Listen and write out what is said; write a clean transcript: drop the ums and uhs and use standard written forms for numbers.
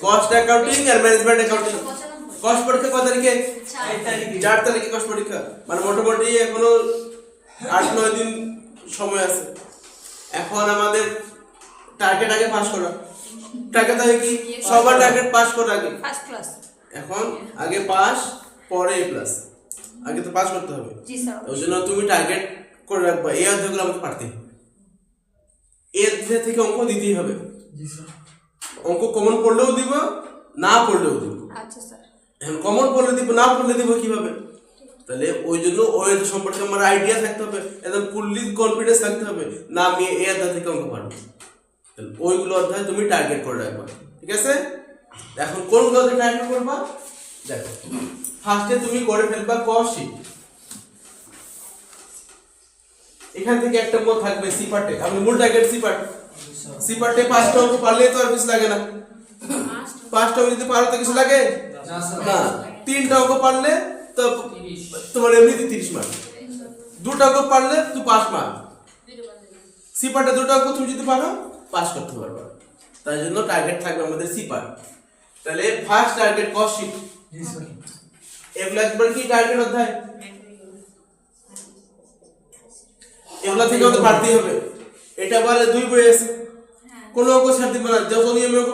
Cost accounting আর management accounting. Cost পরীক্ষা কত তারিখে? 4 তারিখে কস্ট পরীক্ষা। মানে মোটামুটি এখনো 8-9 দিন সময় আছে। এখন আমাদের টার্গেট আগে পাস করা। টার্গেট আগে কি? সবার টার্গেট পাস করা আগে। First class. এখন আগে পাস, পরে এ প্লাস। আগে তো পাস করতে হবে। জি স্যার। ওই জন্য তুমি টার্গেট করে রাখবা, এই অধ্যায়গুলো আমাকে পারতে হবে। এই অধ্যায় থেকে অঙ্ক দিতেই হবে। জি স্যার। অঙ্ক কমন পড়লেও দিব, না পড়লেও দিব। আচ্ছা স্যার। এখন কমন পড়লে দিব, না পড়লে দিব কিভাবে? তাহলে ওই জন্য ওই অধ্যায় সম্পর্কে আমার আইডিয়া থাকতে হবে, একদম ফুললি কনফিডেন্স থাকতে হবে না আমি এই অধ্যায় থেকে অঙ্ক পারবো। তাহলে ওইগুলো অধ্যায় তুমি টার্গেট করে রাখবা, ঠিক আছে? এখন কোনগুলো অধ্যায় টার্গেট করবা? দেখো, ফার্স্টে তুমি করে ফেলবা ক শীট। এখান থেকে একটা মোট থাকবে সি পার্টে, আমি মূল টার্গেট সি পার্ট। সি পার্টে 5টা অঙ্ক পারলে তো আর কিছু লাগে না। 5টা অঙ্ক যদি পারো তো কিছু লাগে না। 3টা অঙ্ক পারলে তো তোমার এমনিতে 30 মার্ক। 2টা অঙ্ক পারলে তুই 5 মার্ক। সি পার্টে 2টা অঙ্ক তুমি যদি পারো পাস করতে পারবা। তাই জন্য টার্গেট থাকবে আমাদের সি পার্ট। তাহলে ফার্স্ট টার্গেট কস্ট শীট। জি স্যার। এগুলা একবার কি টার্গেট অধ্যায়, এগুলা থেকে আমাদের পারতেই হবে। এটা বলে 2 বই আছে, কোনো অঙ্ক ছাড় দিবে না, যত নিয়মে অঙ্ক